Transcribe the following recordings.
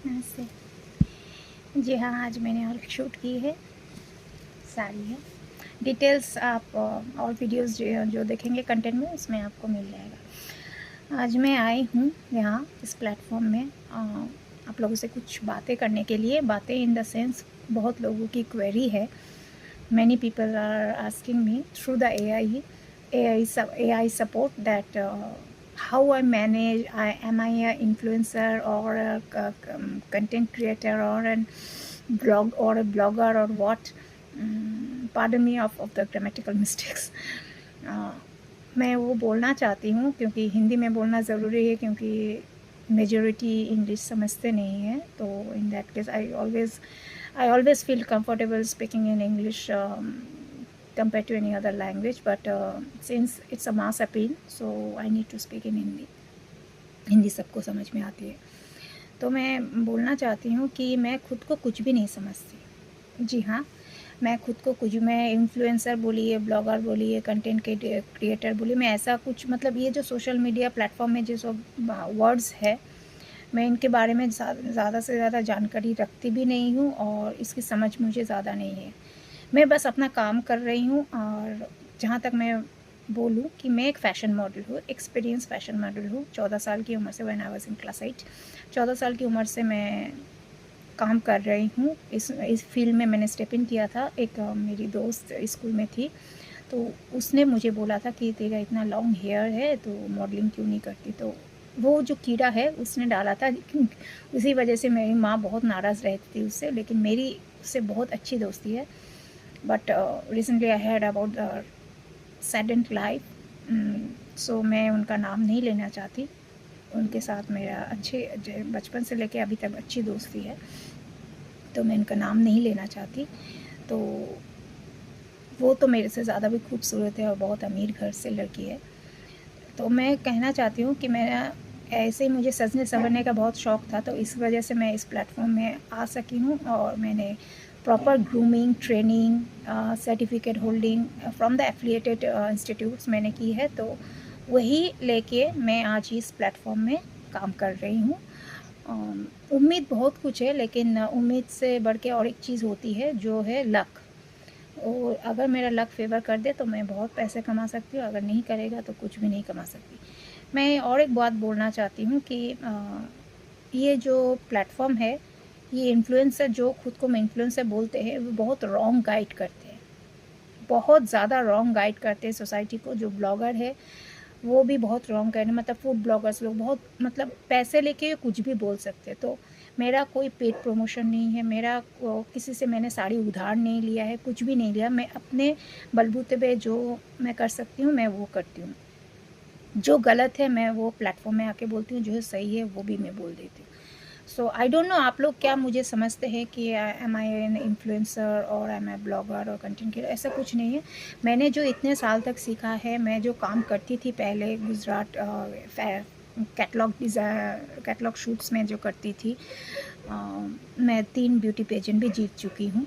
नमस्ते। जी हाँ, आज मैंने और शूट की है, साड़ी है। डिटेल्स आप और वीडियोस जो देखेंगे कंटेंट में, उसमें आपको मिल जाएगा। आज मैं आई हूँ यहाँ इस प्लेटफॉर्म में आप लोगों से कुछ बातें करने के लिए। बातें इन द सेंस, बहुत लोगों की क्वेरी है। Many people are asking me through the AI support that how I manage, am I a influencer or a content creator or a blogger or what. Pardon me of the grammatical mistakes. मैं वो बोलना चाहती हूँ क्योंकि हिंदी में बोलना ज़रूरी है, क्योंकि मेजॉरिटी इंग्लिश समझते नहीं हैं। तो in that case I always feel comfortable speaking in English compared to any other language, but since it's a mass appeal, so I need to speak in Hindi. Hindi सबको समझ में आती है। तो मैं बोलना चाहती हूँ कि मैं खुद को कुछ भी नहीं समझती। जी हाँ, मैं खुद को मैं इन्फ्लुएंसर बोलिए, ब्लॉगर बोलिए, कंटेंट क्रिएटर बोलिए, मैं ऐसा कुछ, मतलब ये जो सोशल मीडिया प्लेटफॉर्म में जो सब वर्ड्स है, मैं इनके बारे में ज़्यादा से ज़्यादा जानकारी रखती भी नहीं हूँ और इसकी समझ मुझे ज़्यादा नहीं है। मैं बस अपना काम कर रही हूँ। और जहाँ तक मैं बोलूँ कि मैं एक फ़ैशन मॉडल हूँ, एक्सपीरियंस फ़ैशन मॉडल हूँ। 14 साल की उम्र से, when I was in class 8, 14 साल की उम्र से मैं काम कर रही हूँ। इस फील्ड में मैंने स्टेप इन किया था। एक मेरी दोस्त स्कूल में थी, तो उसने मुझे बोला था कि तेरा इतना लॉन्ग हेयर है तो मॉडलिंग क्यों नहीं करती। तो वो जो कीड़ा है उसने डाला था, उसी वजह से मेरी माँ बहुत नाराज़ रहती थी उससे, लेकिन मेरी उससे बहुत अच्छी दोस्ती है। But recently I had about the accident life, so मैं उनका नाम नहीं लेना चाहती। उनके साथ मेरा अच्छे बचपन से लेके अभी तक अच्छी दोस्ती है, तो मैं उनका नाम नहीं लेना चाहती। तो वो तो मेरे से ज़्यादा भी खूबसूरत है और बहुत अमीर घर से लड़की है। तो मैं कहना चाहती हूँ कि मेरा ऐसे ही मुझे सजने संवरने का बहुत शौक़ था, तो इस वजह से मैं इस प्लेटफॉर्म में आ सकी हूँ। और मैंने proper grooming training, certificate holding from the affiliated institutes मैंने की है। तो वही लेके मैं आज इस प्लेटफॉर्म में काम कर रही हूँ। उम्मीद बहुत कुछ है, लेकिन उम्मीद से बढ़ के और एक चीज़ होती है, जो है लक। और अगर मेरा लक फेवर कर दे तो मैं बहुत पैसे कमा सकती हूँ, अगर नहीं करेगा तो कुछ भी नहीं कमा सकती। मैं और एक बात बोलना चाहती हूँ कि ये जो प्लेटफॉर्म है, ये इन्फ्लुएंसर जो खुद को मैं इन्फ्लुएंसर बोलते हैं, वो बहुत रॉन्ग गाइड करते हैं, बहुत ज़्यादा रॉन्ग गाइड करते हैं सोसाइटी को। जो ब्लॉगर है वो भी बहुत रॉन्ग गाइड, मतलब फूड ब्लॉगर्स लोग बहुत, मतलब पैसे लेके कुछ भी बोल सकते। तो मेरा कोई पेड प्रमोशन नहीं है, मेरा किसी से मैंने साड़ी उधार नहीं लिया है, कुछ भी नहीं लिया। मैं अपने बलबूते पे जो मैं कर सकती हूँ मैं वो करती हूँ। जो गलत है मैं वो प्लेटफॉर्म में आके बोलती हूँ, जो सही है वो भी मैं बोल देती हूँ। सो आई डोंट नो आप लोग क्या मुझे समझते हैं कि एम आई एन इन्फ्लुएंसर और एम आई ब्लॉगर और कंटेंट क्रिएटर, ऐसा कुछ नहीं है। मैंने जो इतने साल तक सीखा है, मैं जो काम करती थी पहले गुजरात कैटलॉग शूट्स में जो करती थी, मैं 3 ब्यूटी पेजेंट भी जीत चुकी हूँ।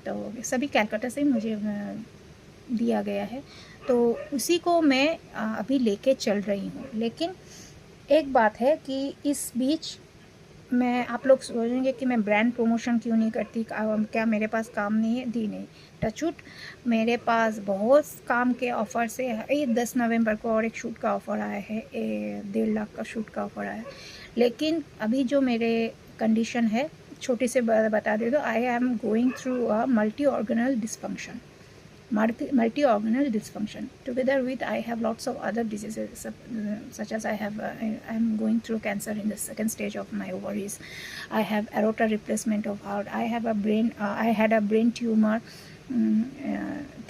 तो सभी कैलकाटा से ही मुझे दिया गया है, तो उसी को मैं अभी लेके चल रही हूँ। लेकिन एक बात है कि इस बीच मैं, आप लोग सोचेंगे कि मैं ब्रांड प्रमोशन क्यों नहीं करती, क्या मेरे पास काम नहीं है? दी नहीं, टचवुड मेरे पास बहुत काम के ऑफ़र्स है। ये 10 नवंबर को और एक शूट का ऑफ़र आया है, 1.5 लाख का शूट का ऑफ़र आया है। लेकिन अभी जो मेरे कंडीशन है, छोटी से बता दे दो, I am going through a multi organelle dysfunction. Multi-organal dysfunction. Together with, I have lots of other diseases, such as I am going through cancer in the second stage of my ovaries. I have aorta replacement of heart. I have a brain. I had a brain tumor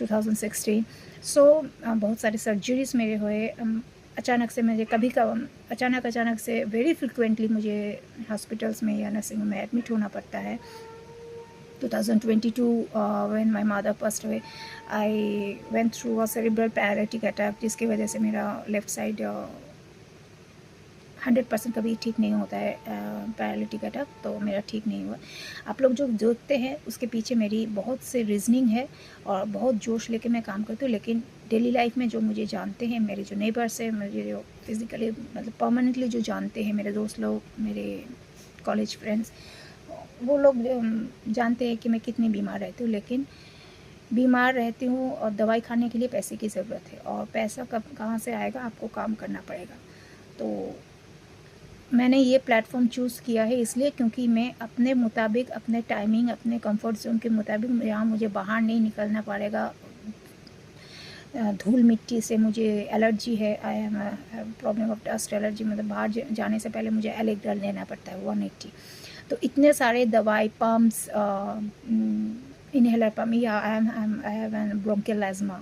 2016. So बहुत सारे surgeries मेरे हुए। अचानक से मुझे अचानक से very frequently मुझे हॉस्पिटल्स में या नर्सिंग में एडमिट होना पड़ता है। 2022, when my mother passed away, I went through a cerebral paralytic attack, जिसकी वजह से मेरा लेफ़्ट साइड 100% कभी ठीक नहीं होता है, पैरालिटिक अटैक, तो मेरा ठीक नहीं हुआ। आप लोग जो देखते हैं उसके पीछे मेरी बहुत से रीज़निंग है और बहुत जोश लेके मैं काम करती हूँ। लेकिन डेली लाइफ में जो मुझे जानते हैं, मेरे जो नेबर्स हैं, मुझे जो फिज़िकली मतलब परमानेंटली जो जानते हैं, मेरे दोस्त लोग, मेरे कॉलेज फ्रेंड्स, वो लोग जानते हैं कि मैं कितनी बीमार रहती हूँ, लेकिन बीमार रहती हूँ और दवाई खाने के लिए पैसे की ज़रूरत है, और पैसा कब कहाँ से आएगा, आपको काम करना पड़ेगा। तो मैंने ये प्लेटफॉर्म चूज़ किया है इसलिए क्योंकि मैं अपने मुताबिक, अपने टाइमिंग, अपने कंफर्ट जोन के मुताबिक, यहाँ मुझे बाहर नहीं निकलना पड़ेगा। धूल मिट्टी से मुझे एलर्जी है, I am problem of dust allergy, मतलब बाहर जाने से पहले मुझे एलेक्ट्रल लेना पड़ता है 180। तो इतने सारे दवाई, पम्प्स, इनहेलर पम्प, या I have an bronchial asthma.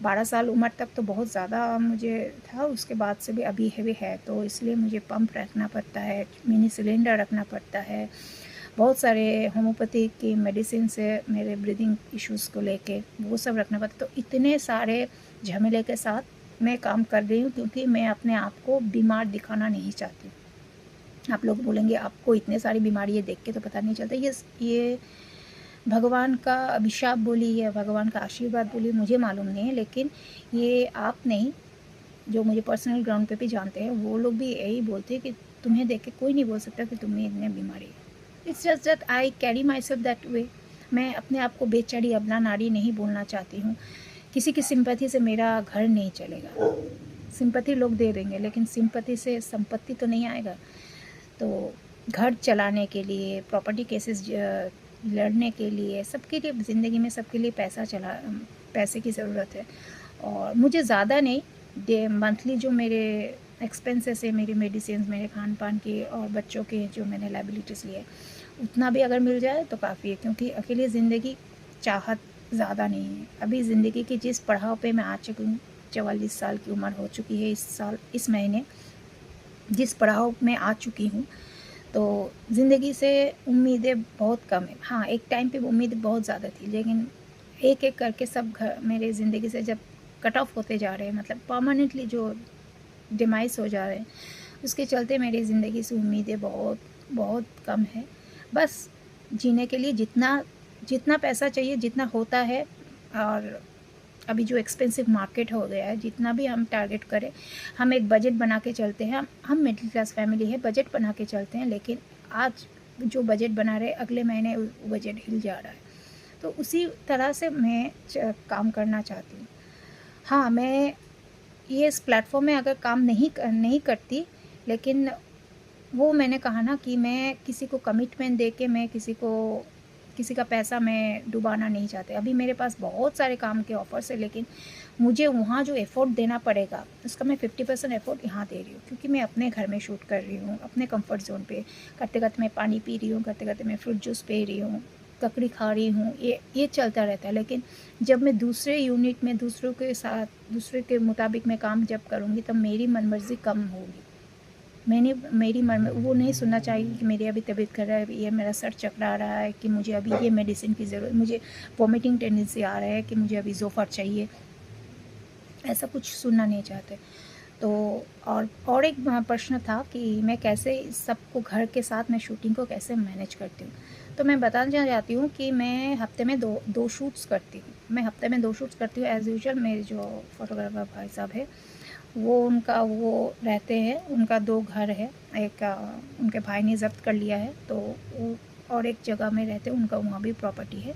12 साल उम्र तक तो बहुत ज़्यादा मुझे था, उसके बाद से भी अभी है, तो इसलिए मुझे पंप रखना पड़ता है, मिनी सिलेंडर रखना पड़ता है, बहुत सारे होम्योपैथी की मेडिसिन से मेरे ब्रीदिंग इश्यूज़ को लेके वो सब रखना पड़ता है। तो इतने सारे झमेले के साथ मैं काम कर रही हूँ क्योंकि मैं अपने आप को बीमार दिखाना नहीं चाहती। आप लोग बोलेंगे आपको इतने सारी बीमारी देख के तो पता नहीं चलता, ये भगवान का अभिशाप बोली या भगवान का आशीर्वाद बोली, मुझे मालूम नहीं है, लेकिन ये आप नहीं, जो मुझे पर्सनल ग्राउंड पे भी जानते हैं, वो लोग भी यही बोलते हैं कि तुम्हें देख के कोई नहीं बोल सकता कि तुम्हें इतनी बीमारी है। It's just that I carry my self that way. मैं अपने आप को बेचारी अबला नारी नहीं बोलना चाहती हूँ। किसी की सिंपैथी से मेरा घर नहीं चलेगा। सिंपैथी लोग दे देंगे, लेकिन सिंपैथी से संपत्ति तो नहीं आएगा। तो घर चलाने के लिए, प्रॉपर्टी केसेस लड़ने के लिए, सबके लिए, ज़िंदगी में सबके लिए पैसे की ज़रूरत है। और मुझे ज़्यादा नहीं, मंथली जो मेरे एक्सपेंसेस है, मेरी मेडिसिन, मेरे खान पान की और बच्चों के जो मैंने लाइबिलिटीज़ लिए, उतना भी अगर मिल जाए तो काफ़ी है, क्योंकि अकेली ज़िंदगी चाहत ज़्यादा नहीं है। अभी ज़िंदगी की जिस पड़ाव पे मैं आ चुकी हूँ, 44 साल की उम्र हो चुकी है इस महीने, जिस पड़ाव में आ चुकी हूँ, तो ज़िंदगी से उम्मीदें बहुत कम है। हाँ, एक टाइम पे उम्मीद बहुत ज़्यादा थी, लेकिन एक एक करके सब घर मेरे ज़िंदगी से जब कट ऑफ होते जा रहे हैं, मतलब परमानेंटली जो डिमाइस हो जा रहे हैं, उसके चलते मेरी ज़िंदगी से उम्मीदें बहुत बहुत कम है। बस जीने के लिए जितना पैसा चाहिए, जितना होता है, और अभी जो एक्सपेंसिव मार्केट हो गया है, जितना भी हम टारगेट करें, हम एक बजट बना के चलते हैं। हम मिडिल क्लास फैमिली है, बजट बना के चलते हैं, लेकिन आज जो बजट बना रहे, अगले महीने वो बजट हिल जा रहा है। तो उसी तरह से मैं काम करना चाहती हूँ। हाँ, मैं ये इस प्लेटफॉर्म में अगर काम नहीं करती, लेकिन वो मैंने कहा ना कि मैं किसी को कमिटमेंट दे के, मैं किसी का पैसा मैं डुबाना नहीं चाहते। अभी मेरे पास बहुत सारे काम के ऑफ़र्स है, लेकिन मुझे वहाँ जो एफ़ोर्ट देना पड़ेगा, उसका मैं 50% एफ़ोर्ट यहाँ दे रही हूँ, क्योंकि मैं अपने घर में शूट कर रही हूँ, अपने कंफर्ट ज़ोन पे। करते-करते मैं पानी पी रही हूँ, करते-करते मैं फ्रूट जूस पी रही हूँ, ककड़ी खा रही हूँ, ये चलता रहता है। लेकिन जब मैं दूसरे यूनिट में दूसरों के साथ, दूसरे के मुताबिक मैं काम जब करूँगी, तब मेरी मनमर्ज़ी कम होगी। मेरी मन वो नहीं सुनना चाहिए कि मेरी अभी तबीयत खराब है, ये मेरा सर चकरा रहा है, कि मुझे अभी ये मेडिसिन की ज़रूरत, मुझे वॉमिटिंग टेंडेंसी आ रहा है, कि मुझे अभी ज़ोफ़र चाहिए। ऐसा कुछ सुनना नहीं चाहते। तो और एक प्रश्न था कि मैं कैसे सबको, घर के साथ मैं शूटिंग को कैसे मैनेज करती हूँ। तो मैं बताना चाहती हूँ कि मैं हफ्ते में दो शूट्स करती हूँ। मैं हफ्ते में 2 शूट्स करती हूँ एज़ यूजुअल। मेरे जो फ़ोटोग्राफ़र भाई साहब है, वो रहते हैं, उनका 2 घर है। एक उनके भाई ने ज़ब्त कर लिया है, तो वो और एक जगह में रहते हैं, उनका वहाँ भी प्रॉपर्टी है,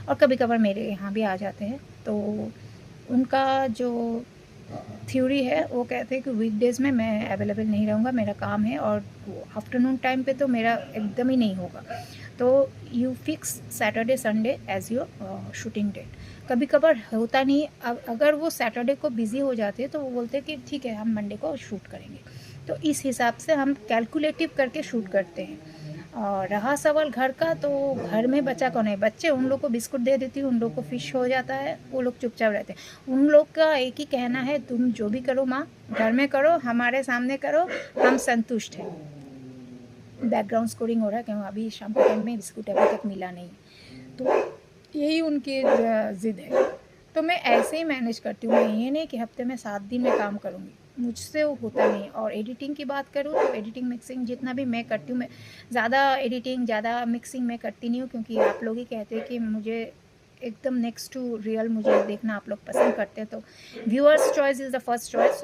और कभी-कभार मेरे यहाँ भी आ जाते हैं। तो उनका जो थ्योरी है, वो कहते हैं कि वीकडेज़ में मैं अवेलेबल नहीं रहूँगा, मेरा काम है, और आफ्टरनून टाइम पे तो मेरा एकदम ही नहीं होगा। तो you fix Saturday Sunday as your shooting date. कभी कभार होता नहीं, अगर वो सैटरडे को बिज़ी हो जाते हैं, तो वो बोलते हैं कि ठीक है, हम मंडे को शूट करेंगे। तो इस हिसाब से हम कैलकुलेटिव करके शूट करते हैं। और रहा सवाल घर का, तो घर में बच्चा कौन है, बच्चे, उन लोग को बिस्कुट दे देती हूँ, उन लोग को फ़िश हो जाता है, वो लोग चुपचाप रहते हैं। उन लोग का एक ही कहना है, तुम जो भी करो माँ, घर में करो, हमारे सामने करो, हम संतुष्ट हैं। बैकग्राउंड स्कोरिंग हो रहा है, क्यों अभी शाम के टाइम में बिस्कुट अभी तक मिला नहीं, तो यही उनकी ज़िद है। तो मैं ऐसे ही मैनेज करती हूँ। मैं ये नहीं कि हफ्ते में 7 दिन मैं काम करूँगी, मुझसे वो होता नहीं। और एडिटिंग की बात करूँ, तो एडिटिंग मिक्सिंग जितना भी मैं करती हूँ, मैं ज़्यादा एडिटिंग, ज़्यादा मिक्सिंग मैं करती नहीं हूँ, क्योंकि आप लोग ही कहते हैं कि मुझे एकदम नेक्स्ट टू रियल मुझे देखना आप लोग पसंद करते हैं। तो viewers choice is the first choice.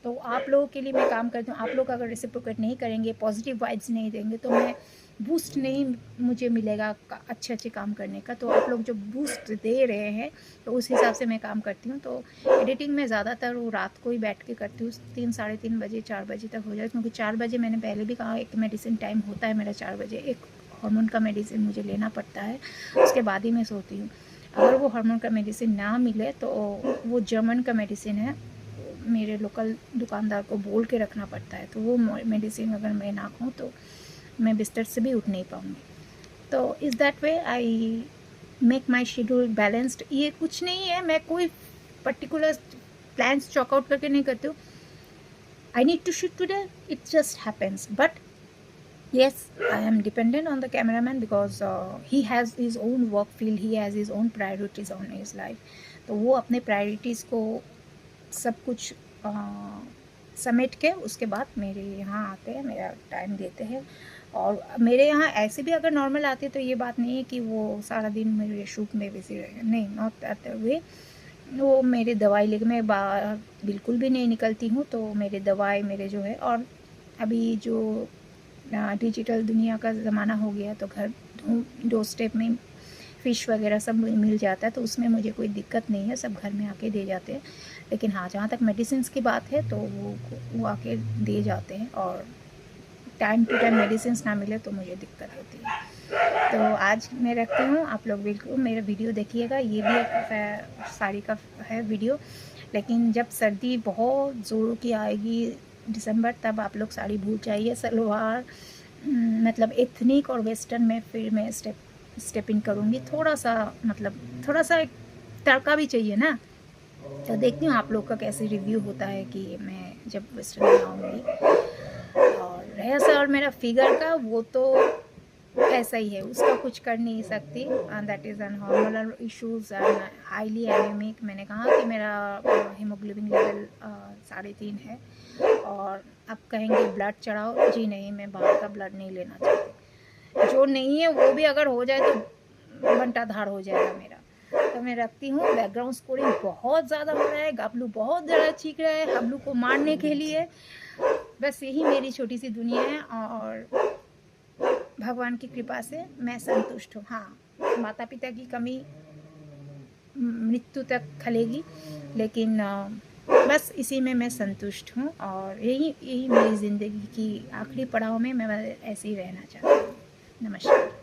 तो आप लोगों के लिए मैं काम करती हूँ। आप लोग अगर रेसिप्रोकेट नहीं करेंगे, पॉजिटिव वाइब्स नहीं देंगे, तो मैं बूस्ट नहीं मुझे मिलेगा अच्छे अच्छे काम करने का। तो आप लोग जो बूस्ट दे रहे हैं तो उस हिसाब से मैं काम करती हूँ। तो एडिटिंग में ज़्यादातर वो रात को ही बैठ के करती हूँ, 3 साढ़े 3 बजे 4 बजे तक हो जाए, क्योंकि 4 बजे मैंने पहले भी कहा, एक मेडिसिन टाइम होता है मेरा 4 बजे, एक हार्मोन का मेडिसिन मुझे लेना पड़ता है, उसके बाद ही मैं सोती हूँ। अगर वो हार्मोन का मेडिसिन ना मिले तो वो जर्मन का मेडिसिन है, मेरे लोकल दुकानदार को बोल के रखना पड़ता है। तो वो मेडिसिन अगर मैं ना खाऊँ तो मैं बिस्तर से भी उठ नहीं पाऊँगी। तो is that way I make my schedule balanced. ये कुछ नहीं है, मैं कोई पर्टिकुलर प्लान्स चॉक आउट करके नहीं करती हूँ। I need to shoot today, it just happens, but yes, I am dependent on the cameraman because he has his own work field, he has his own priorities on his life. तो वो अपने priorities को सब कुछ समेट के उसके बाद मेरे यहाँ आते हैं, मेरा टाइम देते हैं। और मेरे यहाँ ऐसे भी अगर नॉर्मल आते हैं तो ये बात नहीं है कि वो सारा दिन मेरे शूट में बिजी रहेंगे, नहीं, नॉट दैट वे। वो मेरी दवाई लेके मैं बाहर बिल्कुल भी नहीं निकलती हूँ, तो मेरे दवाई मेरे जो है, और अभी जो डिजिटल दुनिया का ज़माना हो गया तो घर डोर स्टेप में फ़िश वगैरह सब मिल जाता है, तो उसमें मुझे कोई दिक्कत नहीं है, सब घर में आके दे जाते हैं। लेकिन हाँ, जहाँ तक मेडिसिन्स की बात है तो वो आके दे जाते हैं, और टाइम टू टाइम मेडिसिन्स ना मिले तो मुझे दिक्कत होती है। तो आज मैं रखती हूँ, आप लोग बिल्कुल मेरा वीडियो देखिएगा। ये भी एक साड़ी का है वीडियो, लेकिन जब सर्दी बहुत ज़ोरों की आएगी दिसंबर, तब आप लोग साड़ी भूल जाइए। सलवार मतलब एथनिक और वेस्टर्न में फिर मैं स्टेप इन करूँगी। थोड़ा सा मतलब थोड़ा सा एक तड़का भी चाहिए ना। तो देखती हूँ आप लोग का कैसे रिव्यू होता है कि मैं जब वेस्टर्न में आऊँगी। और रहा सर मेरा फिगर का, वो तो ऐसा ही है, उसका कुछ कर नहीं सकती। That is an hormonal issues and highly anaemic. मैंने कहा कि मेरा हीमोग्लोबिन लेवल 3.5 है। और अब कहेंगे ब्लड चढ़ाओ, जी नहीं, मैं बाहर का ब्लड नहीं लेना चाहती। जो नहीं है वो भी अगर हो जाए तो बंटाधार हो जाएगा मेरा। तो मैं रखती हूँ। बैकग्राउंड स्कोरिंग बहुत ज़्यादा हो रहा है, गबलू बहुत ज़्यादा चीख रहा है हबलू को मारने के लिए। बस यही मेरी छोटी सी दुनिया है, और भगवान की कृपा से मैं संतुष्ट हूँ। हाँ, माता पिता की कमी मृत्यु तक खलेगी, लेकिन बस इसी में मैं संतुष्ट हूँ, और यही मेरी ज़िंदगी की आखिरी पड़ाव में मैं ऐसे ही रहना चाहती हूँ। नमस्कार।